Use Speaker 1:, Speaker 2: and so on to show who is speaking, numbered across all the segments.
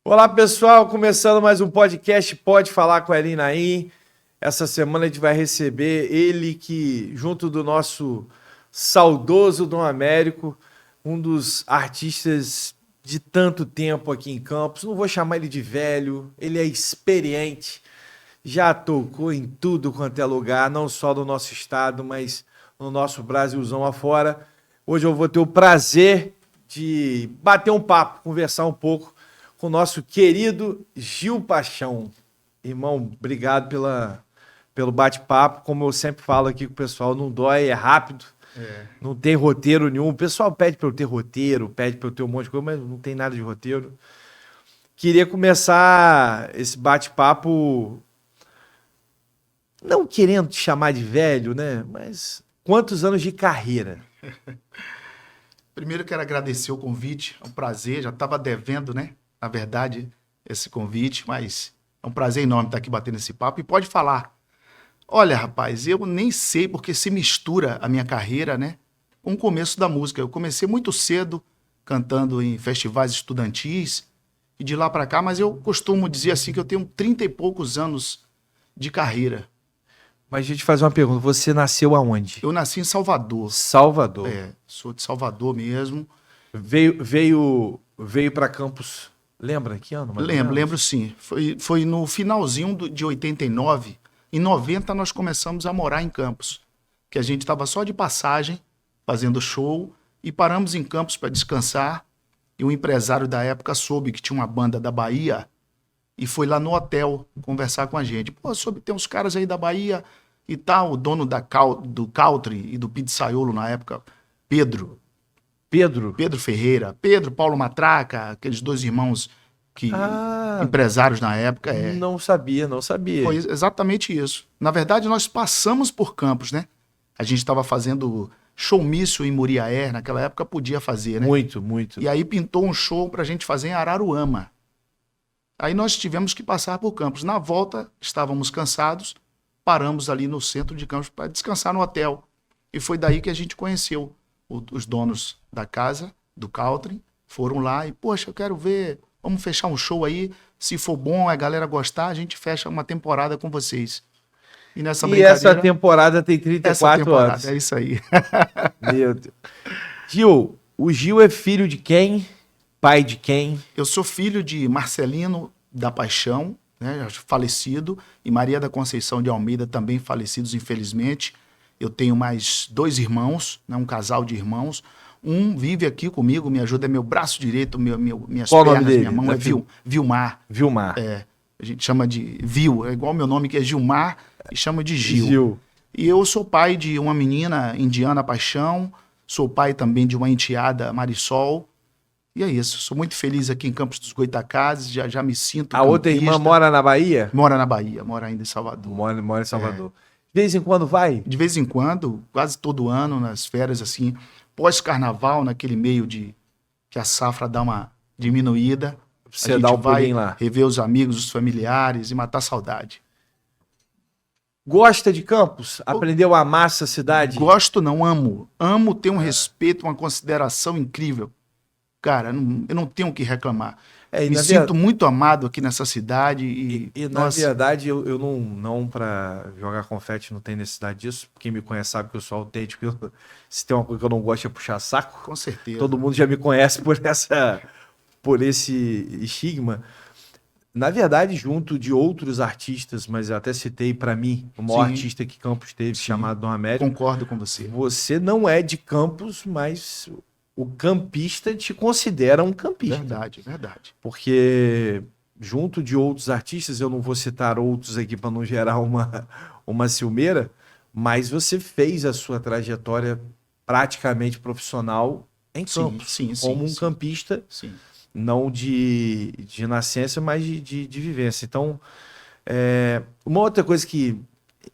Speaker 1: Olá, pessoal, começando mais um podcast Pode Falar com a Elinaim. Essa semana a gente vai receber ele que, junto do nosso saudoso Dom Américo, um dos artistas de tanto tempo aqui em Campos, não vou chamar ele de velho, ele é experiente, já tocou em tudo quanto é lugar, não só do nosso estado, mas no nosso Brasilzão afora. Hoje eu vou ter o prazer de bater um papo, conversar um pouco com o nosso querido Gil Paixão. Irmão, obrigado pelo bate-papo. Como eu sempre falo aqui com o pessoal, não dói, é rápido, não tem roteiro nenhum. O pessoal pede para eu ter roteiro, pede para eu ter um monte de coisa, mas não tem nada de roteiro. Queria começar esse bate-papo não querendo te chamar de velho, né? Mas quantos anos de carreira?
Speaker 2: Primeiro eu quero agradecer o convite, é um prazer, já estava devendo, né? Na verdade, esse convite, mas é um prazer enorme estar aqui batendo esse papo e pode falar. Olha, rapaz, eu nem sei porque se mistura a minha carreira, né, com o começo da música. Eu comecei muito cedo cantando em festivais estudantis e de lá para cá, mas eu costumo dizer assim que eu tenho 30 e poucos anos de carreira.
Speaker 1: Mas deixa eu te fazer uma pergunta, você nasceu aonde?
Speaker 2: Eu nasci em Salvador.
Speaker 1: Salvador.
Speaker 2: Sou de Salvador mesmo.
Speaker 1: Veio para Campos, lembra que ano?
Speaker 2: Lembro sim. Foi no finalzinho de 89. Em 90 nós começamos a morar em Campos, que a gente estava só de passagem, fazendo show, e paramos em Campos para descansar, e um empresário da época soube que tinha uma banda da Bahia, e foi lá no hotel conversar com a gente. Pô, soube, tem uns caras aí da Bahia e tal, o dono do Country e do Pizzaiolo na época, Pedro Ferreira, Paulo Matraca, aqueles dois irmãos empresários na época.
Speaker 1: Não sabia.
Speaker 2: Foi exatamente isso. Na verdade, nós passamos por Campos, né? A gente estava fazendo showmício em Muriaé, naquela época podia fazer, né?
Speaker 1: Muito.
Speaker 2: E aí pintou um show pra gente fazer em Araruama. Aí nós tivemos que passar por Campos. Na volta, estávamos cansados, paramos ali no centro de Campos para descansar no hotel. E foi daí que a gente conheceu os donos da casa, do Country, foram lá e, poxa, eu quero ver, vamos fechar um show aí, se for bom, a galera gostar, a gente fecha uma temporada com vocês. E
Speaker 1: essa temporada tem 34 anos.
Speaker 2: É isso aí.
Speaker 1: Meu Deus. Gil, o Gil é filho de quem? Pai de quem?
Speaker 2: Eu sou filho de Marcelino da Paixão, né, falecido, e Maria da Conceição de Almeida, também falecidos, infelizmente. Eu tenho mais 2 irmãos, né, um casal de irmãos. Um vive aqui comigo, me ajuda, é meu braço direito, minhas
Speaker 1: Qual
Speaker 2: pernas,
Speaker 1: dele?
Speaker 2: minha mão é Vilmar.
Speaker 1: Vilmar.
Speaker 2: A gente chama de Vil, é igual meu nome que é Gilmar, e chama de Gil. E eu sou pai de uma menina, Indiana Paixão, sou pai também de uma enteada, Marisol. E é isso, sou muito feliz aqui em Campos dos Goytacazes, já me sinto
Speaker 1: campista. Outra irmã mora na Bahia?
Speaker 2: Mora na Bahia, mora ainda em Salvador.
Speaker 1: Mora em Salvador. De vez em quando vai?
Speaker 2: De vez em quando, quase todo ano, nas férias, assim, pós-carnaval, naquele meio de que a safra dá uma diminuída.
Speaker 1: Você
Speaker 2: a gente
Speaker 1: dá um
Speaker 2: vai
Speaker 1: pulinho lá.
Speaker 2: rever os amigos, os familiares e matar saudade.
Speaker 1: Gosta de Campos? Aprendeu a amar essa cidade?
Speaker 2: Gosto não, amo. Amo, tenho um respeito, uma consideração incrível. Cara, eu não tenho o que reclamar. Me sinto muito amado aqui nessa cidade.
Speaker 1: E na verdade, eu não para jogar confete, não tem necessidade disso. Quem me conhece sabe que eu sou autêntico. Se tem uma coisa que eu não gosto é puxar saco.
Speaker 2: Com certeza.
Speaker 1: Todo mundo já me conhece por esse estigma. Na verdade, junto de outros artistas, mas eu até citei para mim, o maior artista que Campos teve, chamado Dom Américo.
Speaker 2: Concordo com você.
Speaker 1: Você não é de Campos, mas o campista te considera um campista.
Speaker 2: Verdade.
Speaker 1: Porque junto de outros artistas, eu não vou citar outros aqui para não gerar uma ciumeira, mas você fez a sua trajetória praticamente profissional em Campos, como um campista, não de nascença, mas de vivência. Então, uma outra coisa que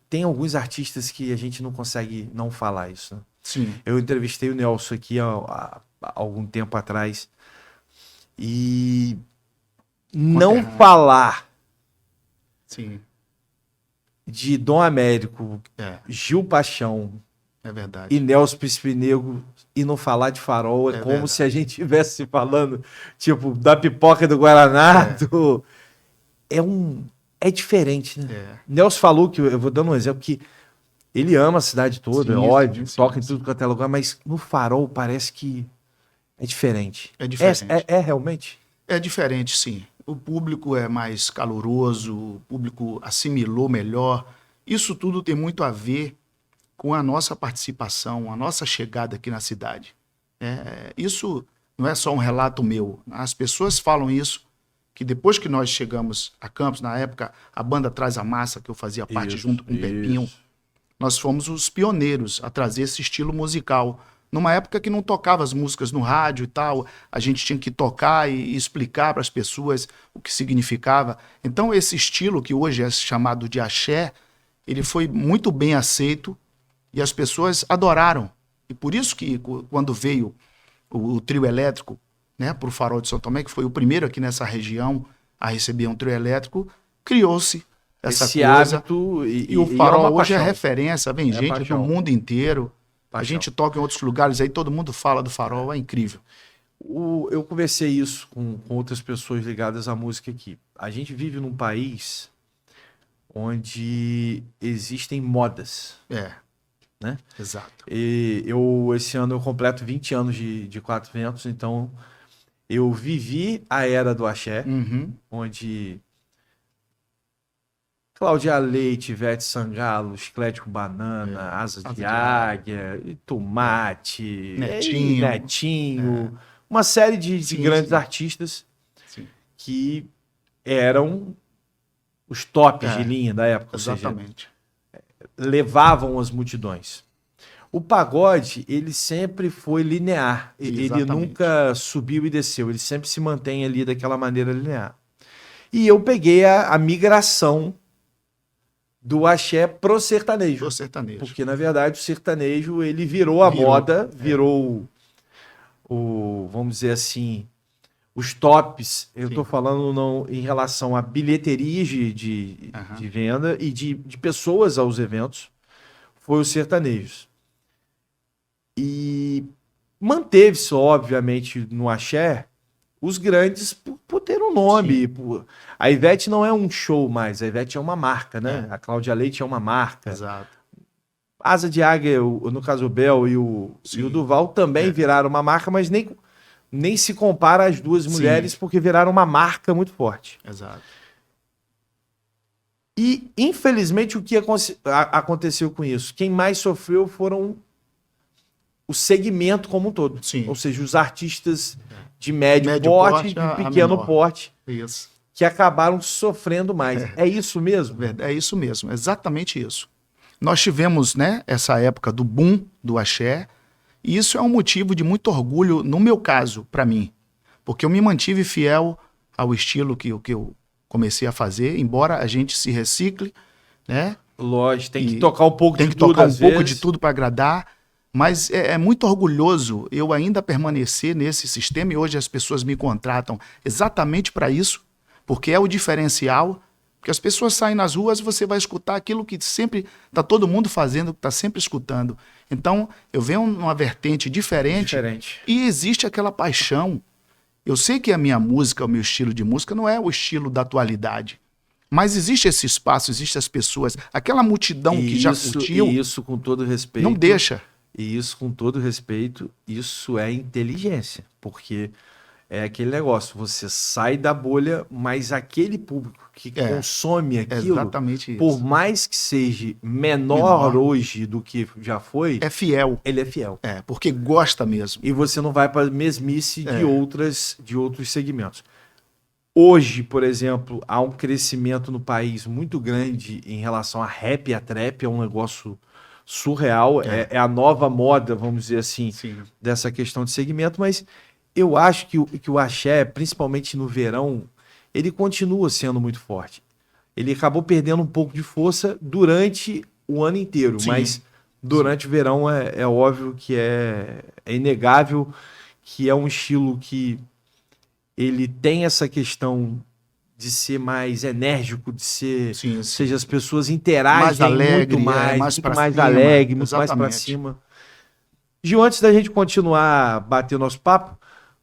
Speaker 1: tem alguns artistas que a gente não consegue não falar isso, né?
Speaker 2: Sim.
Speaker 1: Eu entrevistei o Nelson aqui há algum tempo atrás e não falar de Dom Américo, Gil Paixão
Speaker 2: É verdade.
Speaker 1: e Nelson Príncipe Negro e não falar de Farol é como
Speaker 2: verdade.
Speaker 1: se a gente estivesse falando, tipo, da pipoca e do Guaraná. É diferente, né? Nelson falou que, eu vou dando um exemplo, que ele ama a cidade toda,
Speaker 2: Sim,
Speaker 1: é óbvio,
Speaker 2: sim,
Speaker 1: toca em
Speaker 2: sim.
Speaker 1: tudo quanto é lugar, mas no Farol parece que é diferente.
Speaker 2: É diferente.
Speaker 1: É realmente?
Speaker 2: É diferente, sim. O público é mais caloroso, o público assimilou melhor. Isso tudo tem muito a ver com a nossa participação, a nossa chegada aqui na cidade. Isso não é só um relato meu. As pessoas falam isso, que depois que nós chegamos a Campos, na época, a banda Traz a Massa, que eu fazia parte junto com o Pepinho, nós fomos os pioneiros a trazer esse estilo musical. Numa época que não tocava as músicas no rádio e tal, a gente tinha que tocar e explicar para as pessoas o que significava. Então, esse estilo que hoje é chamado de axé, ele foi muito bem aceito e as pessoas adoraram. E por isso que quando veio o trio elétrico, né, para o Farol de São Tomé, que foi o primeiro aqui nessa região a receber um trio elétrico, criou-se essa
Speaker 1: Esse
Speaker 2: coisa.
Speaker 1: hábito
Speaker 2: E o Farol
Speaker 1: uma
Speaker 2: hoje é
Speaker 1: paixão.
Speaker 2: referência, vem gente
Speaker 1: paixão.
Speaker 2: do mundo inteiro. A
Speaker 1: Paixão.
Speaker 2: gente toca em outros lugares aí, todo mundo fala do Farol, é incrível.
Speaker 1: Eu conversei isso com outras pessoas ligadas à música aqui. A gente vive num país onde existem modas, né?
Speaker 2: Exato.
Speaker 1: E esse ano eu completo 20 anos de Quatro Ventos, então eu vivi a era do axé, onde Cláudia Leite, Ivete Sangalo, Chiclete com Banana, Asa de Águia, e Tomate, Netinho, uma série de grandes artistas que eram os tops de linha da época,
Speaker 2: Exatamente.
Speaker 1: ou seja, levavam as multidões. O pagode, ele sempre foi linear, ele nunca subiu e desceu, ele sempre se mantém ali daquela maneira linear. E eu peguei a migração do axé pro sertanejo. Porque, na verdade, o sertanejo, ele virou a moda, virou vamos dizer assim, os tops. Eu tô falando não em relação a bilheterias de venda e de pessoas aos eventos, foi os sertanejos. E manteve-se, obviamente, no axé, os grandes por ter um nome. A Ivete não é um show mais, a Ivete é uma marca, né? A Cláudia Leite é uma marca.
Speaker 2: Exato.
Speaker 1: Asa de Águia, no caso o Bel e o Duval, também viraram uma marca, mas nem se compara às duas mulheres, porque viraram uma marca muito forte.
Speaker 2: Exato.
Speaker 1: E, infelizmente, o que aconteceu com isso? Quem mais sofreu foram o segmento como um todo. Ou seja, os artistas de médio porte e de pequeno porte, que acabaram sofrendo mais. É isso mesmo?
Speaker 2: É isso mesmo, exatamente isso. Nós tivemos, né, essa época do boom do axé, e isso é um motivo de muito orgulho, no meu caso, para mim, porque eu me mantive fiel ao estilo que eu comecei a fazer, embora a gente se recicle, né?
Speaker 1: Lógico, tem que tocar um pouco de tudo,
Speaker 2: tem que tocar um pouco de tudo para agradar, mas é muito orgulhoso eu ainda permanecer nesse sistema, e hoje as pessoas me contratam exatamente para isso, porque é o diferencial, porque as pessoas saem nas ruas e você vai escutar aquilo que sempre está todo mundo fazendo, que está sempre escutando. Então, eu venho numa vertente diferente e existe aquela paixão. Eu sei que a minha música, o meu estilo de música não é o estilo da atualidade, mas existe esse espaço, existe as pessoas, aquela multidão que já curtiu.
Speaker 1: E isso, com todo respeito...
Speaker 2: Não deixa.
Speaker 1: E isso, com todo respeito, isso é inteligência, porque é aquele negócio, você sai da bolha, mas aquele público que consome aquilo,
Speaker 2: exatamente isso.
Speaker 1: Por mais que seja menor hoje do que já foi,
Speaker 2: é fiel.
Speaker 1: Ele é fiel.
Speaker 2: Porque gosta mesmo.
Speaker 1: E você não vai para a mesmice de outros segmentos. Hoje, por exemplo, há um crescimento no país muito grande em relação a rap e a trap, é um negócio surreal, é a nova moda, vamos dizer assim, dessa questão de segmento, mas eu acho que o axé, principalmente no verão, ele continua sendo muito forte. Ele acabou perdendo um pouco de força durante o ano inteiro, mas durante o verão é óbvio que é inegável que é um estilo que ele tem essa questão de ser mais enérgico, de ser,
Speaker 2: Sim,
Speaker 1: ou
Speaker 2: sim.
Speaker 1: seja, as pessoas interagem
Speaker 2: Mais alegre,
Speaker 1: muito mais,
Speaker 2: mais
Speaker 1: muito
Speaker 2: pra
Speaker 1: mais
Speaker 2: cima,
Speaker 1: alegre, muito mais para
Speaker 2: exatamente.
Speaker 1: cima. Gil, antes da gente continuar a bater o nosso papo,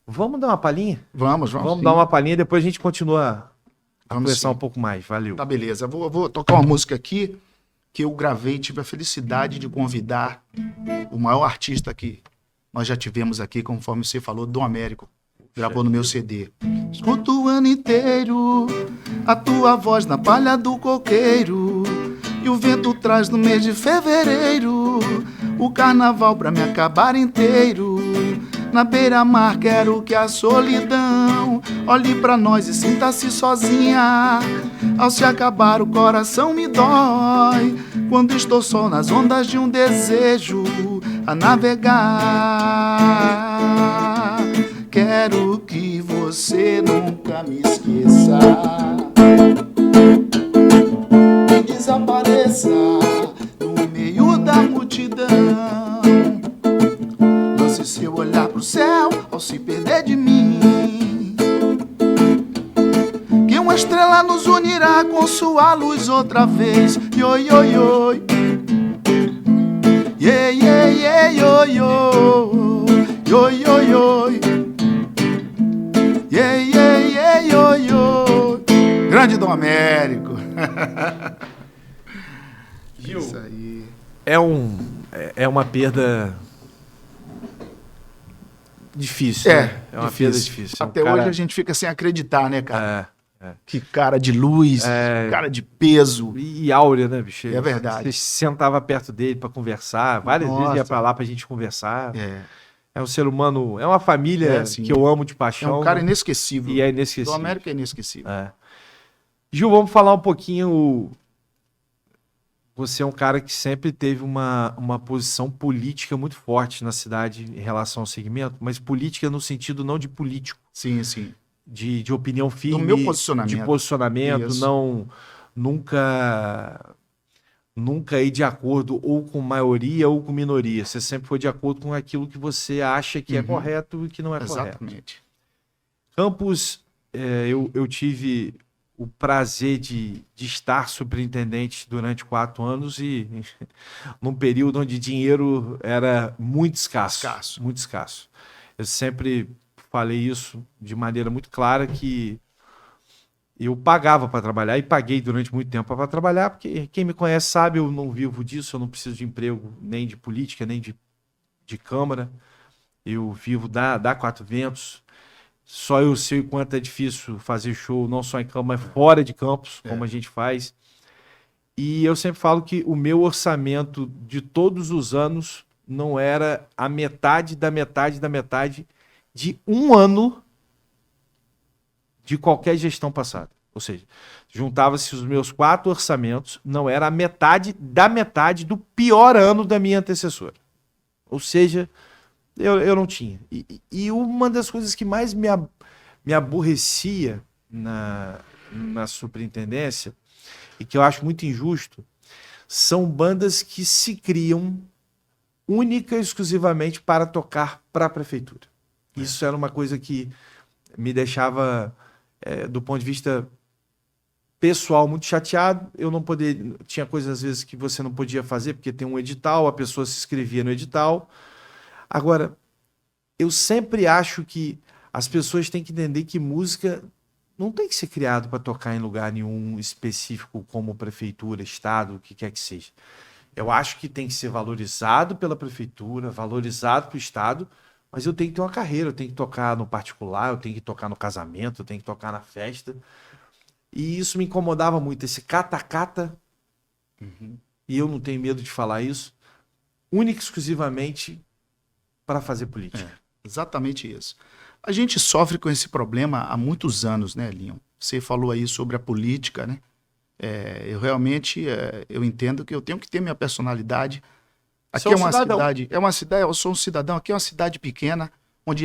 Speaker 1: vamos dar uma palhinha?
Speaker 2: Vamos
Speaker 1: Vamos
Speaker 2: sim.
Speaker 1: dar uma palhinha, depois a gente continua a
Speaker 2: Vamos
Speaker 1: conversar
Speaker 2: sim.
Speaker 1: um pouco mais. Valeu.
Speaker 2: Tá, beleza. Eu vou tocar uma música aqui que eu gravei, tive a felicidade de convidar o maior artista que nós já tivemos aqui, conforme você falou, Dom Américo. Gravou no meu CD. Escuto o ano inteiro a tua voz na palha do coqueiro, e o vento traz no mês de fevereiro o carnaval pra me acabar inteiro. Na beira-mar quero que a solidão olhe pra nós e sinta-se sozinha. Ao se acabar o coração me dói quando estou só nas ondas de um desejo a navegar. Quero que você nunca me esqueça e desapareça no meio da multidão. Lance seu olhar pro céu ao se perder de mim, que uma estrela nos unirá com sua luz outra vez. Oi, oi, oi. Yeah, yeah, yeah, oi, oi. Oi, oi, oi. Yeah, yeah, yeah, oi, oi. Grande Dom Américo.
Speaker 1: Gil,
Speaker 2: Isso aí.
Speaker 1: é uma perda difícil. Né? É uma perda difícil.
Speaker 2: Até hoje a gente fica sem acreditar, né, cara?
Speaker 1: É.
Speaker 2: Que cara de luz, cara de peso.
Speaker 1: E áurea, né, bicho?
Speaker 2: É verdade.
Speaker 1: Você sentava perto dele pra conversar, várias vezes ia pra lá pra gente conversar. É um ser humano, é uma família que eu amo de
Speaker 2: É
Speaker 1: paixão.
Speaker 2: um cara inesquecível.
Speaker 1: E é inesquecível.
Speaker 2: Dom Américo é inesquecível.
Speaker 1: Gil, vamos falar um pouquinho. Você é um cara que sempre teve uma posição política muito forte na cidade em relação ao segmento, mas política no sentido não de político.
Speaker 2: Sim, sim.
Speaker 1: De opinião firme.
Speaker 2: Do meu posicionamento.
Speaker 1: De posicionamento,
Speaker 2: Isso.
Speaker 1: nunca ir de acordo ou com maioria ou com minoria. Você sempre foi de acordo com aquilo que você acha que é correto e que não é correto.
Speaker 2: Exatamente.
Speaker 1: Campos, eu tive o prazer de estar superintendente durante 4 anos e num período onde dinheiro era muito escasso. Muito escasso. Eu sempre falei isso de maneira muito clara, que eu pagava para trabalhar e paguei durante muito tempo para trabalhar, porque quem me conhece sabe, eu não vivo disso, eu não preciso de emprego nem de política, nem de Câmara. Eu vivo da Quatro Ventos. Só eu sei o quanto é difícil fazer show, não só em campo, mas fora de campos, como a gente faz. E eu sempre falo que o meu orçamento de todos os anos não era a metade da metade da metade de um ano de qualquer gestão passada. Ou seja, juntava-se os meus 4 orçamentos, não era a metade da metade do pior ano da minha antecessora. Ou seja, eu não tinha. E uma das coisas que mais me aborrecia na superintendência, e que eu acho muito injusto, são bandas que se criam única e exclusivamente para tocar para a prefeitura. Isso era uma coisa que me deixava, do ponto de vista pessoal, muito chateado. Eu não poderia... Tinha coisas, às vezes, que você não podia fazer, porque tem um edital, a pessoa se inscrevia no edital. Agora, eu sempre acho que as pessoas têm que entender que música não tem que ser criado para tocar em lugar nenhum específico, como prefeitura, estado, o que quer que seja. Eu acho que tem que ser valorizado pela prefeitura, valorizado pelo estado, mas eu tenho que ter uma carreira, eu tenho que tocar no particular, eu tenho que tocar no casamento, eu tenho que tocar na festa. E isso me incomodava muito, esse cata-cata, e eu não tenho medo de falar isso, única e exclusivamente para fazer política.
Speaker 2: Exatamente isso. A gente sofre com esse problema há muitos anos, né, Leon? Você falou aí sobre a política, né? Eu realmente eu entendo que eu tenho que ter minha personalidade. Aqui é uma cidade, eu sou um cidadão, aqui é uma cidade pequena, onde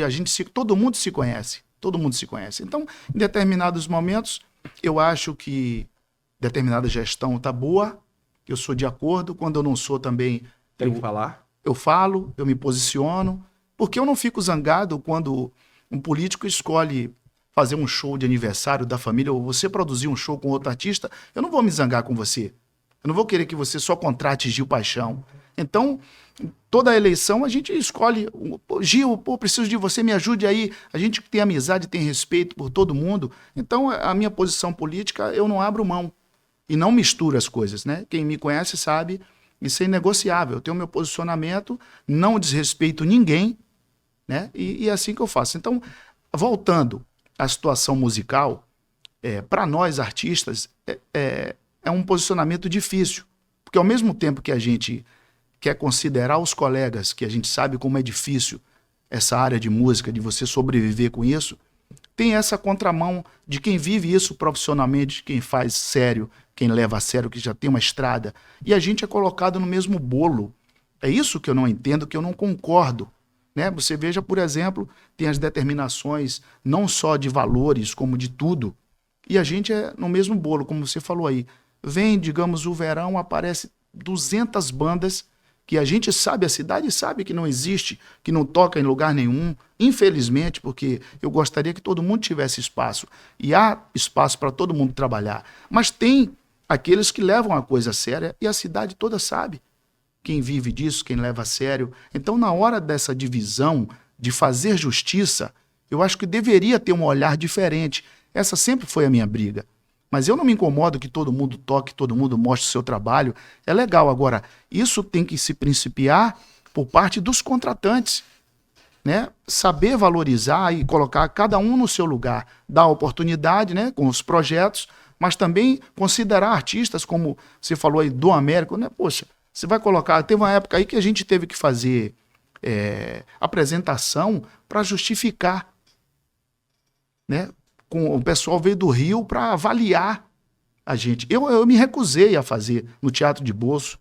Speaker 2: todo mundo se conhece. Todo mundo se conhece. Então, em determinados momentos, eu acho que determinada gestão está boa, eu sou de acordo. Quando eu não sou também...
Speaker 1: Tem que falar?
Speaker 2: Eu falo, eu me posiciono, porque eu não fico zangado quando um político escolhe fazer um show de aniversário da família, ou você produzir um show com outro artista, eu não vou me zangar com você. Eu não vou querer que você só contrate Gil Paixão. Então, toda eleição a gente escolhe, Gil, preciso de você, me ajude aí. A gente tem amizade, tem respeito por todo mundo. Então, a minha posição política, eu não abro mão. E não misturo as coisas, né? Quem me conhece sabe, isso é inegociável. Eu tenho meu posicionamento, não desrespeito ninguém, né? E é assim que eu faço. Então, voltando à situação musical, para nós artistas, é um posicionamento difícil. Porque ao mesmo tempo que a gente quer considerar os colegas, que a gente sabe como é difícil essa área de música, de você sobreviver com isso, tem essa contramão de quem vive isso profissionalmente, de quem faz sério, quem leva a sério, que já tem uma estrada. E a gente é colocado no mesmo bolo. É isso que eu não entendo, que eu não concordo. Né? Você veja, por exemplo, tem as determinações não só de valores, como de tudo. E a gente é no mesmo bolo, como você falou aí. Vem, digamos, o verão, aparece 200 bandas que a gente sabe, a cidade sabe que não existe, que não toca em lugar nenhum, infelizmente, porque eu gostaria que todo mundo tivesse espaço. E há espaço para todo mundo trabalhar. Mas tem aqueles que levam a coisa séria e a cidade toda sabe quem vive disso, quem leva a sério. Então, na hora dessa divisão, de fazer justiça, eu acho que deveria ter um olhar diferente. Essa sempre foi a minha briga. Mas eu não me incomodo que todo mundo toque, todo mundo mostre o seu trabalho. É legal. Agora, isso tem que se principiar por parte dos contratantes, né? Saber valorizar e colocar cada um no seu lugar. Dar oportunidade, né? Com os projetos, mas também considerar artistas, como você falou aí, do Américo, né? Poxa, você vai colocar... Teve uma época aí que a gente teve que fazer apresentação para justificar, né? O pessoal veio do Rio para avaliar a gente. Eu me recusei a fazer no Teatro de Bolso.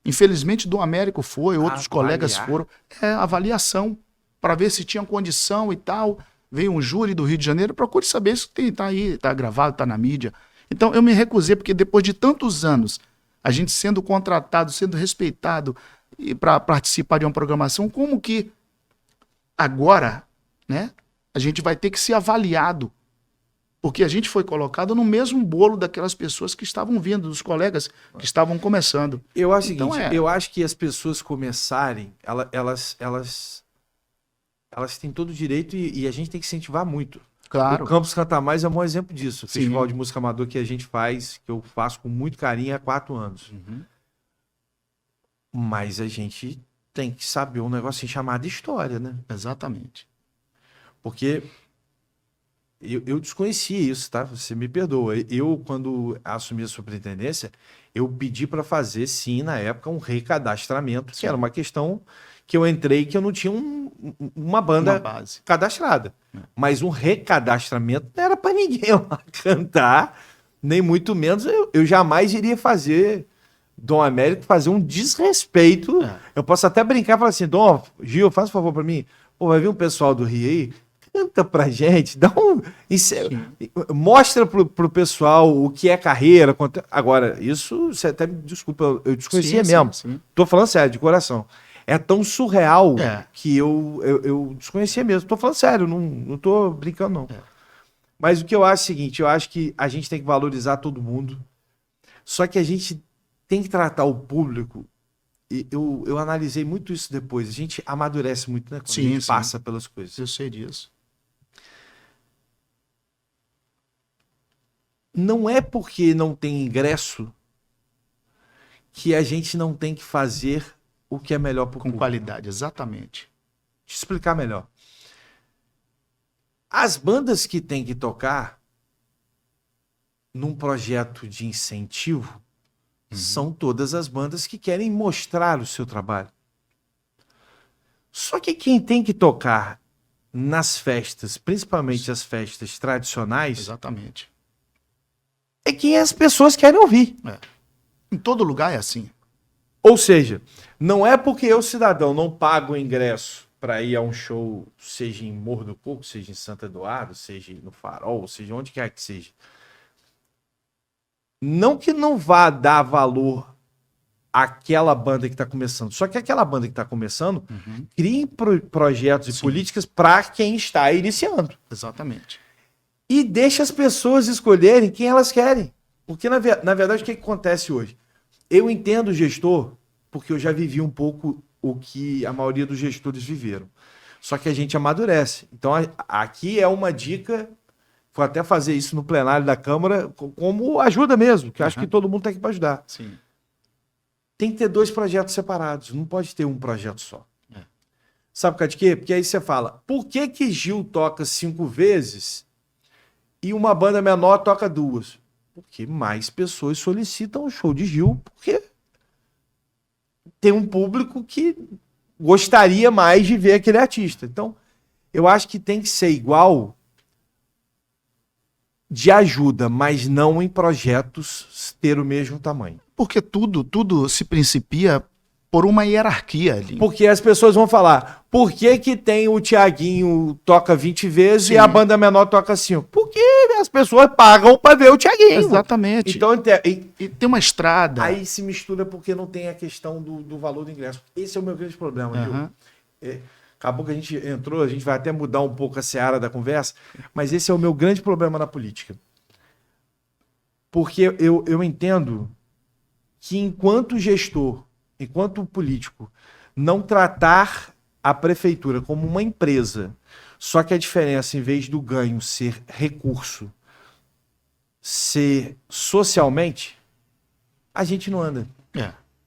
Speaker 2: Infelizmente, do Américo foi, outros colegas foram. Avaliação, para ver se tinham condição e tal. Veio um júri do Rio de Janeiro, procure saber se está aí, está gravado, está na mídia. Então, eu me recusei, porque depois de tantos anos, a gente sendo contratado, sendo respeitado para participar de uma programação, como que agora, né, a gente vai ter que ser avaliado? Porque a gente foi colocado no mesmo bolo daquelas pessoas que estavam vindo, dos colegas que estavam começando.
Speaker 1: Eu acho o seguinte, eu acho que as pessoas começarem, elas têm todo o direito e a gente tem que incentivar muito.
Speaker 2: Claro.
Speaker 1: O Campus Canta Mais é um bom exemplo disso. O festival de música amador que a gente faz, que eu faço com muito carinho há 4 anos.
Speaker 2: Uhum.
Speaker 1: Mas a gente tem que saber um negocinho chamado história, né?
Speaker 2: Exatamente.
Speaker 1: Porque... Eu desconhecia isso, tá? Você me perdoa. Eu, quando assumi a superintendência, eu pedi para fazer, sim, na época, um recadastramento, que era uma questão que eu entrei que eu não tinha uma banda
Speaker 2: base
Speaker 1: cadastrada. Mas um recadastramento não era para ninguém lá cantar, nem muito menos. Eu jamais iria fazer, Dom Américo, fazer um desrespeito. Eu posso até brincar e falar assim, Dom, Gil, faz um favor para mim. Pô, vai vir um pessoal do Rio aí, canta pra gente, mostra pro pessoal o que é carreira. Agora, isso, você até me desculpa, eu desconhecia mesmo. Sim. Tô falando sério, de coração. É tão surreal que eu desconhecia mesmo. Tô falando sério, não tô brincando, não. Mas o que eu acho é o seguinte, eu acho que a gente tem que valorizar todo mundo, só que a gente tem que tratar o público. Eu analisei muito isso depois. A gente amadurece muito, né? Quando a gente passa pelas coisas.
Speaker 2: Eu sei disso.
Speaker 1: Não é porque não tem ingresso que a gente não tem que fazer o que é melhor para o público.
Speaker 2: Com qualidade, exatamente.
Speaker 1: Deixa eu explicar melhor. As bandas que tem que tocar num projeto de incentivo são todas as bandas que querem mostrar o seu trabalho. Só que quem tem que tocar nas festas, principalmente as festas tradicionais...
Speaker 2: Exatamente.
Speaker 1: É quem as pessoas querem ouvir.
Speaker 2: Em todo lugar é assim.
Speaker 1: Ou seja, não é porque eu, cidadão, não pago o ingresso para ir a um show, seja em Morro do Coco, seja em Santo Eduardo, seja no Farol, seja onde quer que seja. Não que não vá dar valor àquela banda que está começando. Só que aquela banda que está começando cria projetos e políticas para quem está iniciando.
Speaker 2: Exatamente.
Speaker 1: E deixa as pessoas escolherem quem elas querem. Porque, na verdade, o que acontece hoje? Eu entendo o gestor, porque eu já vivi um pouco o que a maioria dos gestores viveram. Só que a gente amadurece. Então, aqui é uma dica, vou até fazer isso no plenário da Câmara, como ajuda mesmo, que eu acho que todo mundo tem aqui para ajudar.
Speaker 2: Sim.
Speaker 1: Tem que ter 2 projetos separados, não pode ter um projeto só.
Speaker 2: É.
Speaker 1: Sabe por causa de quê? Porque aí você fala, por que Gil toca 5 vezes e uma banda menor toca 2? Porque mais pessoas solicitam o show de Gil, porque tem um público que gostaria mais de ver aquele artista. Então, eu acho que tem que ser igual de ajuda, mas não em projetos ter o mesmo tamanho.
Speaker 2: Porque tudo se principia por uma hierarquia ali.
Speaker 1: Porque as pessoas vão falar, por que tem o Thiaguinho toca 20 vezes
Speaker 2: Sim.
Speaker 1: e a banda menor toca 5? Porque as pessoas pagam para ver o Thiaguinho.
Speaker 2: Exatamente.
Speaker 1: Então,
Speaker 2: E tem uma estrada.
Speaker 1: aí se mistura porque não tem a questão do valor do ingresso. Esse é o meu grande problema, viu? Acabou que a gente entrou, a gente vai até mudar um pouco a seara da conversa, mas esse é o meu grande problema na política. Porque eu entendo que enquanto gestor, enquanto político, não tratar a prefeitura como uma empresa, só que a diferença, em vez do ganho ser recurso, ser socialmente, a gente não anda.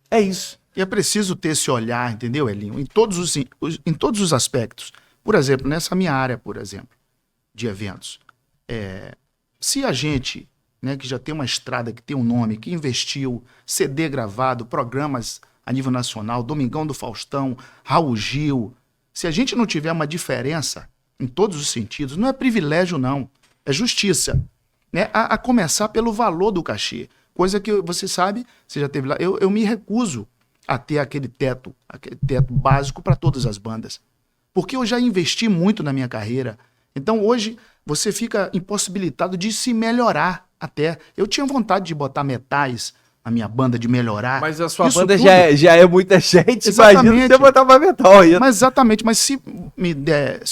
Speaker 1: É isso.
Speaker 2: E é preciso ter esse olhar, entendeu, Elinho? Em todos os aspectos. Por exemplo, nessa minha área, por exemplo, de eventos. Se a gente, né, que já tem uma estrada, que tem um nome, que investiu, CD gravado, programas a nível nacional, Domingão do Faustão, Raul Gil, se a gente não tiver uma diferença em todos os sentidos, não é privilégio não, é justiça. Né? A começar pelo valor do cachê. Coisa que você sabe, você já teve lá, eu me recuso a ter aquele teto básico para todas as bandas. Porque eu já investi muito na minha carreira. Então hoje você fica impossibilitado de se melhorar até. Eu tinha vontade de botar metais na minha banda, de melhorar.
Speaker 1: Mas a sua
Speaker 2: Isso
Speaker 1: banda
Speaker 2: tudo.
Speaker 1: já é muita gente,
Speaker 2: Exatamente.
Speaker 1: imagina você botar uma metal aí.
Speaker 2: Mas exatamente, mas se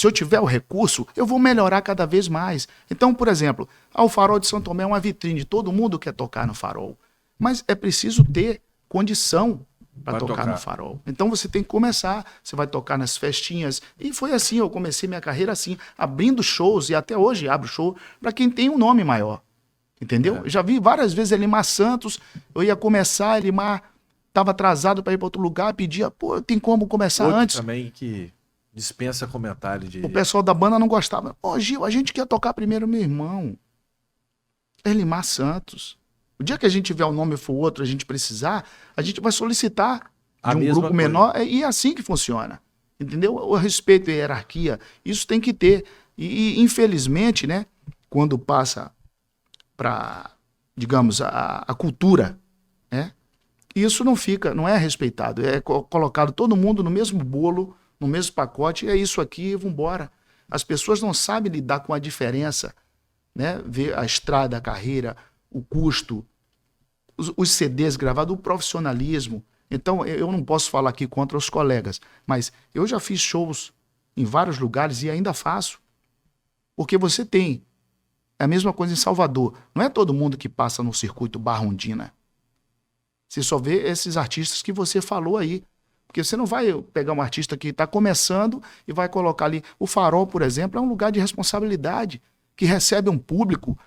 Speaker 2: eu tiver o recurso, eu vou melhorar cada vez mais. Então, por exemplo, o Farol de São Tomé é uma vitrine, todo mundo quer tocar no Farol. Mas é preciso ter condição para tocar no Farol. Então você tem que começar, você vai tocar nas festinhas. E foi assim, eu comecei minha carreira assim, abrindo shows, e até hoje abro show para quem tem um nome maior. Entendeu? Eu já vi várias vezes Elimar Santos, eu ia começar, Elimar estava atrasado para ir para outro lugar, pedia, pô, tem como começar
Speaker 1: Outro
Speaker 2: antes?
Speaker 1: também que dispensa comentário de...
Speaker 2: O pessoal da banda não gostava. Pô, Gil, a gente quer tocar primeiro, meu irmão. Elimar Santos. O dia que a gente tiver um nome for outro, a gente precisar, a gente vai solicitar
Speaker 1: A
Speaker 2: de um
Speaker 1: mesma
Speaker 2: grupo
Speaker 1: coisa.
Speaker 2: menor, e é assim que funciona. Entendeu? O respeito e a hierarquia, isso tem que ter. E infelizmente, né, quando passa para, digamos, a cultura, né, isso não é respeitado. É colocado todo mundo no mesmo bolo, no mesmo pacote, e é isso aqui, vamos embora. As pessoas não sabem lidar com a diferença, né? Ver a estrada, a carreira, o custo, os CDs gravados, o profissionalismo. Então, eu não posso falar aqui contra os colegas, mas eu já fiz shows em vários lugares e ainda faço. Porque você tem a mesma coisa em Salvador. Não é todo mundo que passa no circuito Barra-Ondina. Você só vê esses artistas que você falou aí. Porque você não vai pegar um artista que está começando e vai colocar ali. O Farol, por exemplo, é um lugar de responsabilidade, que recebe um público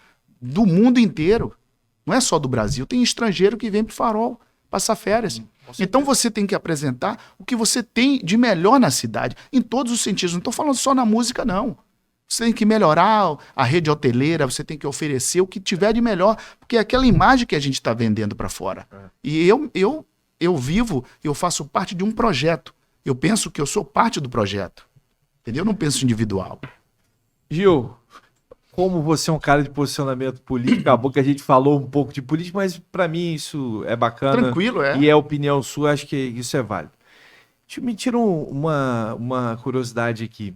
Speaker 2: do mundo inteiro. Não é só do Brasil. Tem estrangeiro que vem para o Farol passar férias. Então você tem que apresentar o que você tem de melhor na cidade, em todos os sentidos. Não estou falando só na música, não. Você tem que melhorar a rede hoteleira, você tem que oferecer o que tiver de melhor, porque é aquela imagem que a gente está vendendo para fora. E eu vivo, eu faço parte de um projeto. Eu penso que eu sou parte do projeto. Entendeu? Eu não penso individual.
Speaker 1: Gil, como você é um cara de posicionamento político, acabou que a gente falou um pouco de política, mas para mim isso é bacana.
Speaker 2: Tranquilo, é.
Speaker 1: E é opinião sua, acho que isso é válido. Me tira uma curiosidade aqui.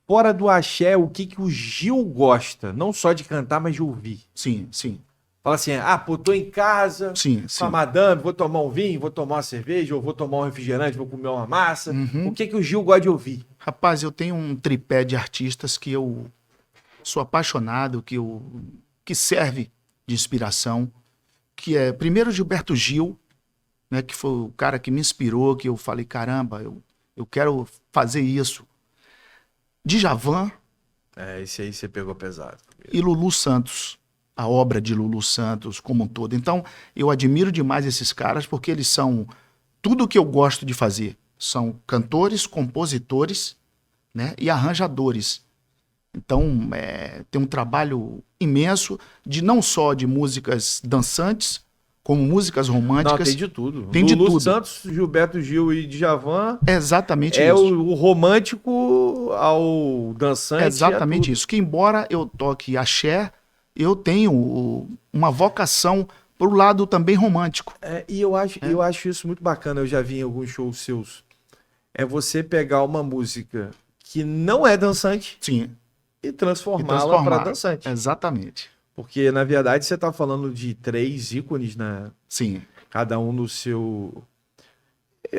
Speaker 1: Fora do axé, o que o Gil gosta? Não só de cantar, mas de ouvir.
Speaker 2: Sim, sim.
Speaker 1: Fala assim, pô, tô em casa,
Speaker 2: Sim,
Speaker 1: com a madame, vou tomar um vinho, vou tomar uma cerveja, ou vou tomar um refrigerante, vou comer uma massa. O que o Gil gosta de ouvir?
Speaker 2: Rapaz, eu tenho um tripé de artistas que eu sou apaixonado, que serve de inspiração, que é primeiro Gilberto Gil, né, que foi o cara que me inspirou, que eu falei, caramba, eu quero fazer isso. Djavan
Speaker 1: Esse aí você pegou pesado.
Speaker 2: e Lulu Santos, a obra de Lulu Santos como um todo. Então, eu admiro demais esses caras porque eles são tudo o que eu gosto de fazer. São cantores, compositores, né, e arranjadores. Então, tem um trabalho imenso de não só de músicas dançantes, como músicas românticas.
Speaker 1: Não, tem de tudo.
Speaker 2: Tem de
Speaker 1: Lulu
Speaker 2: tudo.
Speaker 1: Santos, Gilberto Gil e Djavan
Speaker 2: É exatamente
Speaker 1: é
Speaker 2: isso.
Speaker 1: o romântico ao dançante.
Speaker 2: É exatamente
Speaker 1: tudo.
Speaker 2: isso. Que embora eu toque axé, eu tenho uma vocação para o lado também romântico.
Speaker 1: E eu acho isso muito bacana. Eu já vi em alguns shows seus. É você pegar uma música que não é dançante
Speaker 2: Sim.
Speaker 1: e transformá-la para dançante.
Speaker 2: Exatamente.
Speaker 1: Porque, na verdade, você está falando de 3 ícones, né?
Speaker 2: Sim.
Speaker 1: Cada um no seu...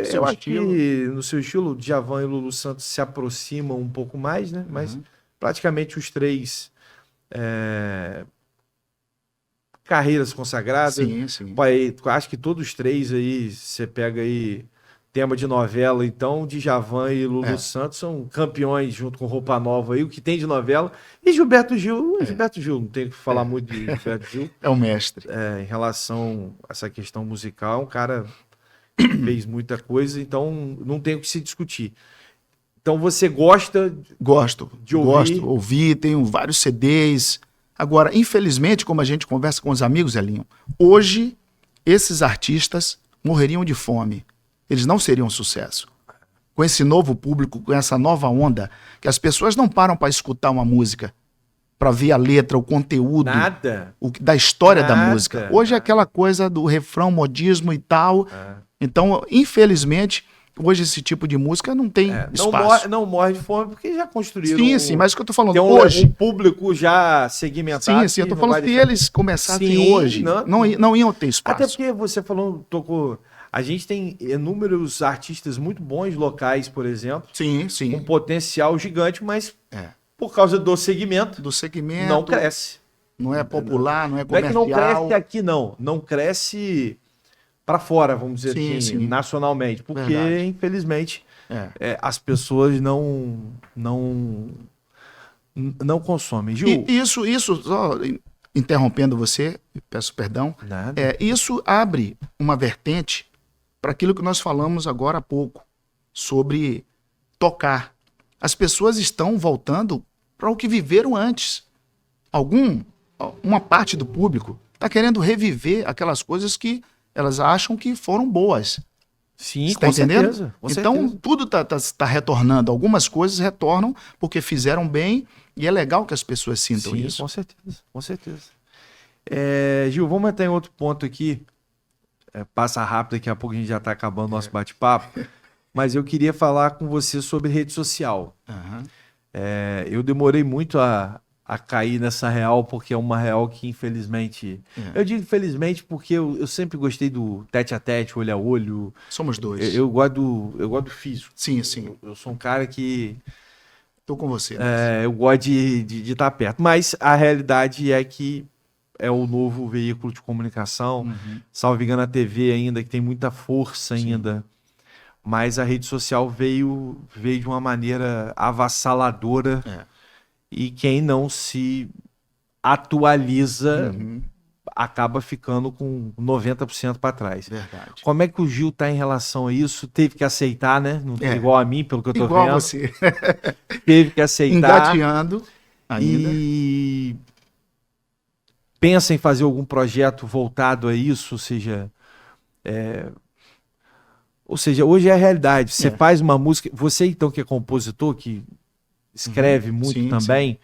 Speaker 2: Seu
Speaker 1: Eu acho
Speaker 2: estilo.
Speaker 1: que no seu estilo, Djavan e Lulu Santos se aproximam um pouco mais, né? Mas praticamente os 3 carreiras consagradas.
Speaker 2: Sim, sim.
Speaker 1: Pai, acho que todos os 3 aí, você pega aí tema de novela, então Djavan e Lulu Santos são campeões junto com Roupa Nova aí, o que tem de novela. E Gilberto Gil, não tem que falar muito de Gilberto Gil.
Speaker 2: É o mestre.
Speaker 1: Em relação a essa questão musical, um cara que fez muita coisa, então não tem o que se discutir. Então você gosta
Speaker 2: Gosto.
Speaker 1: de ouvir?
Speaker 2: Gosto. Ouvir, tenho vários CDs. Agora, infelizmente, como a gente conversa com os amigos, Elinho, hoje esses artistas morreriam de fome. Eles não seriam um sucesso. Com esse novo público, com essa nova onda, que as pessoas não param para escutar uma música, para ver a letra, o conteúdo,
Speaker 1: Nada.
Speaker 2: Da história da
Speaker 1: Nada.
Speaker 2: música. Hoje é aquela coisa do refrão, modismo e tal. Então, infelizmente, hoje esse tipo de música não tem espaço.
Speaker 1: Não morre de fome porque já construíram.
Speaker 2: Sim, mas o que eu tô falando
Speaker 1: tem
Speaker 2: hoje.
Speaker 1: um público já segmentado.
Speaker 2: Sim, eu tô falando que eles começassem hoje, não iam ter espaço.
Speaker 1: Até porque você tocou. A gente tem inúmeros artistas muito bons locais, por exemplo,
Speaker 2: Sim, sim.
Speaker 1: com potencial gigante, mas por causa do segmento, não cresce.
Speaker 2: Não é popular, não é
Speaker 1: Não é
Speaker 2: comercial.
Speaker 1: que não cresce aqui, não. Não cresce para fora, vamos dizer
Speaker 2: Sim,
Speaker 1: assim,
Speaker 2: sim.
Speaker 1: nacionalmente. Porque,
Speaker 2: Verdade.
Speaker 1: infelizmente, as pessoas não consomem. Gil,
Speaker 2: E isso, só interrompendo você, peço perdão,
Speaker 1: nada.
Speaker 2: isso abre uma vertente para aquilo que nós falamos agora há pouco, sobre tocar. As pessoas estão voltando para o que viveram antes. Uma parte do público está querendo reviver aquelas coisas que elas acham que foram boas.
Speaker 1: Sim,
Speaker 2: Você
Speaker 1: com
Speaker 2: tá entendendo?
Speaker 1: certeza. Com
Speaker 2: Então,
Speaker 1: certeza.
Speaker 2: tudo tá retornando. Algumas coisas retornam porque fizeram bem e é legal que as pessoas sintam
Speaker 1: Sim,
Speaker 2: isso.
Speaker 1: com certeza. Com certeza. Gil, vamos entrar em outro ponto aqui. Passa rápido, daqui a pouco a gente já está acabando o nosso bate-papo. Mas eu queria falar com você sobre rede social.
Speaker 2: Aham.
Speaker 1: Eu demorei muito a cair nessa real, porque é uma real que, infelizmente... Eu digo infelizmente porque eu sempre gostei do tete a tete, olho a olho.
Speaker 2: Somos dois.
Speaker 1: Eu gosto do físico.
Speaker 2: Sim, sim.
Speaker 1: Eu sou um cara que...
Speaker 2: Tô com você.
Speaker 1: eu gosto de estar perto. Mas a realidade é que é o novo veículo de comunicação. Salvo engano, a TV ainda, que tem muita força ainda. Mas a rede social veio de uma maneira avassaladora. E quem não se atualiza acaba ficando com 90% para trás.
Speaker 2: Verdade.
Speaker 1: Como é que o Gil está em relação a isso? Teve que aceitar, né? Não igual a mim, pelo que eu tô
Speaker 2: Igual
Speaker 1: vendo.
Speaker 2: você.
Speaker 1: Teve que aceitar.
Speaker 2: Engateando ainda.
Speaker 1: E pensa em fazer algum projeto voltado a isso, ou seja, hoje é a realidade. Você faz uma música, você então que é compositor, que escreve muito
Speaker 2: Sim,
Speaker 1: também,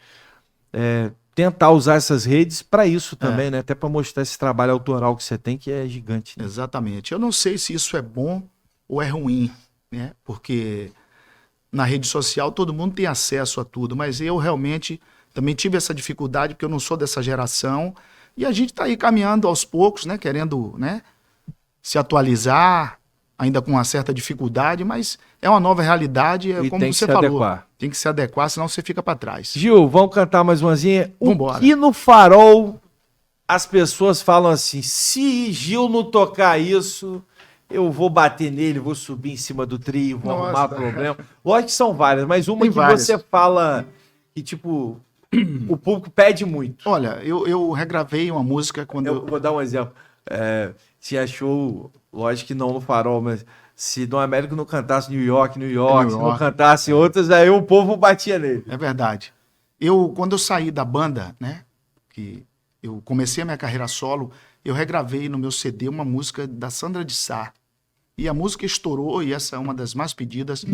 Speaker 1: tentar usar essas redes para isso também, né? Até para mostrar esse trabalho autoral que você tem, que é gigante. Né?
Speaker 2: Exatamente. Eu não sei se isso é bom ou é ruim, né? Porque na rede social todo mundo tem acesso a tudo, mas eu realmente também tive essa dificuldade porque eu não sou dessa geração e a gente está aí caminhando aos poucos, né? Querendo, né? Se atualizar, ainda com uma certa dificuldade, mas é uma nova realidade,
Speaker 1: E
Speaker 2: como
Speaker 1: tem que
Speaker 2: você
Speaker 1: se
Speaker 2: falou.
Speaker 1: adequar.
Speaker 2: Tem que se adequar, senão você fica para trás.
Speaker 1: Gil, vamos cantar mais umazinha?
Speaker 2: Vambora.
Speaker 1: O que no Farol as pessoas falam assim, se Gil não tocar isso, eu vou bater nele, vou subir em cima do trio, vou
Speaker 2: Nossa.
Speaker 1: arrumar problema. Lógico que são várias, mas uma
Speaker 2: Tem
Speaker 1: que
Speaker 2: várias.
Speaker 1: você fala que, tipo, o público pede muito.
Speaker 2: Olha, eu regravei uma música quando
Speaker 1: Eu vou dar um exemplo. Tinha show, lógico que não no Farol, mas se Dom Américo não cantasse New York, se não cantasse outras, aí o povo batia nele.
Speaker 2: É verdade. Quando eu saí da banda, né, que eu comecei a minha carreira solo, eu regravei no meu CD uma música da Sandra de Sá. E a música estourou, e essa é uma das mais pedidas.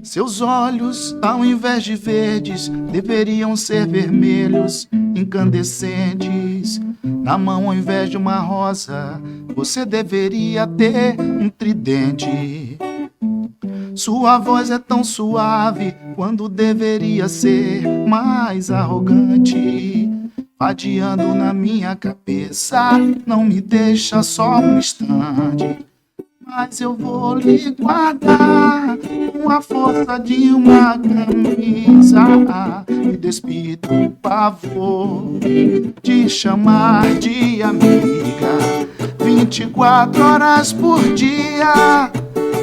Speaker 2: Seus olhos, ao invés de verdes, deveriam ser vermelhos, incandescentes. Na mão, ao invés de uma rosa, você deveria ter um tridente. Sua voz é tão suave quando deveria ser mais arrogante. Vadiando na minha cabeça, não me deixa só um instante. Mas eu vou lhe guardar com a força de uma camisa. Me despido do pavor de chamar de amiga. 24 horas por dia,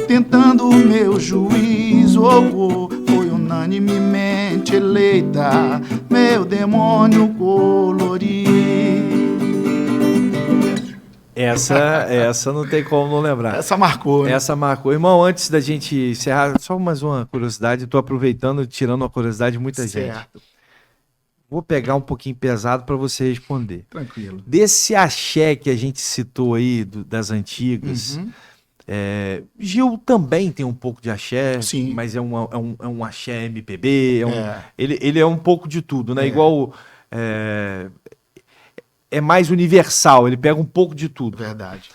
Speaker 2: tentando o meu juízo. Foi unanimemente eleita meu demônio colorido.
Speaker 1: Essa não tem como não lembrar.
Speaker 2: Essa marcou, né?
Speaker 1: Essa marcou. Irmão, antes da gente encerrar, só mais uma curiosidade. Estou aproveitando, tirando uma curiosidade de muita gente.
Speaker 2: Certo.
Speaker 1: Vou pegar um pouquinho pesado para você responder.
Speaker 2: Tranquilo.
Speaker 1: Desse axé que a gente citou aí, das antigas, Gil também tem um pouco de axé,
Speaker 2: Sim.
Speaker 1: mas é um axé MPB,
Speaker 2: É.
Speaker 1: Ele é um pouco de tudo, né?
Speaker 2: É.
Speaker 1: Igual... É mais universal, ele pega um pouco de tudo.
Speaker 2: Verdade.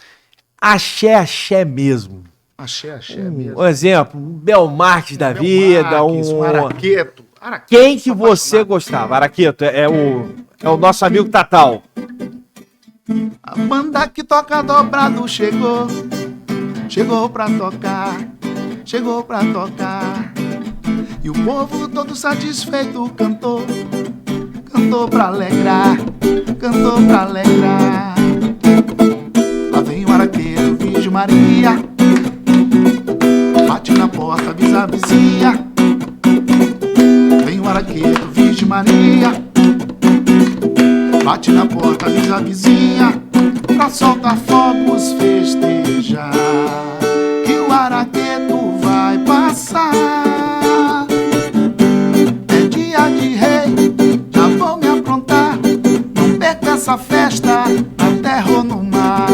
Speaker 1: Axé mesmo.
Speaker 2: Axé mesmo.
Speaker 1: Um exemplo, um Belmarques da vida,
Speaker 2: Um Araqueto.
Speaker 1: Quem que
Speaker 2: sou
Speaker 1: você
Speaker 2: apaixonado.
Speaker 1: gostava? Araqueto, é o nosso amigo Tatal.
Speaker 2: A banda que toca dobrado chegou. Chegou pra tocar. Chegou pra tocar. E o povo todo satisfeito cantou. Cantou pra alegrar. Cantou pra alegrar. Lá vem o Araqueto, Virgem Maria. Bate na porta, avisa a vizinha. Vem o Araqueto, Virgem Maria. Bate na porta, avisa a vizinha. Pra soltar fogos, festejar. Que o Araqueto vai passar. É dia de rei, já vou me aprontar. Não perca essa festa, na terra ou no mar.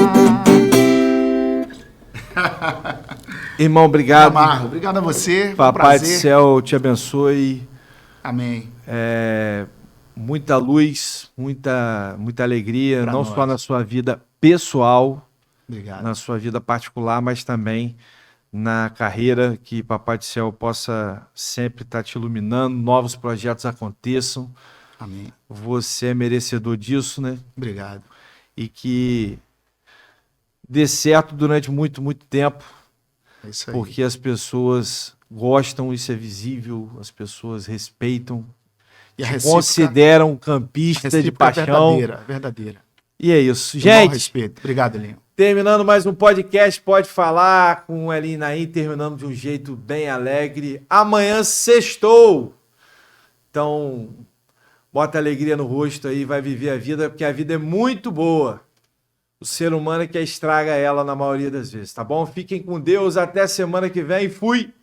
Speaker 1: Irmão, obrigado.
Speaker 2: Amarro, obrigado a você. Foi um
Speaker 1: Papai do
Speaker 2: prazer.
Speaker 1: céu te abençoe.
Speaker 2: Amém.
Speaker 1: Muita luz, muita alegria,
Speaker 2: Pra
Speaker 1: não
Speaker 2: nós.
Speaker 1: só na sua vida pessoal,
Speaker 2: Obrigado.
Speaker 1: na sua vida particular, mas também na carreira, que Papai do Céu possa sempre estar te iluminando, novos projetos aconteçam.
Speaker 2: Amém.
Speaker 1: Você é merecedor disso, né?
Speaker 2: Obrigado.
Speaker 1: E que dê certo durante muito, muito tempo,
Speaker 2: É isso aí.
Speaker 1: porque as pessoas gostam, isso é visível, as pessoas respeitam,
Speaker 2: E a
Speaker 1: te
Speaker 2: recíproca,
Speaker 1: consideram campista de
Speaker 2: recíproca
Speaker 1: paixão.
Speaker 2: verdadeira.
Speaker 1: E é isso.
Speaker 2: Gente,
Speaker 1: Gente,
Speaker 2: respeito. Obrigado, Elinho.
Speaker 1: terminando mais um podcast, pode falar com o Elinho Naim, terminando de um jeito bem alegre. Amanhã sextou. Então, bota alegria no rosto aí, vai viver a vida, porque a vida é muito boa. O ser humano é que estraga ela na maioria das vezes, tá bom? Fiquem com Deus, até semana que vem. Fui!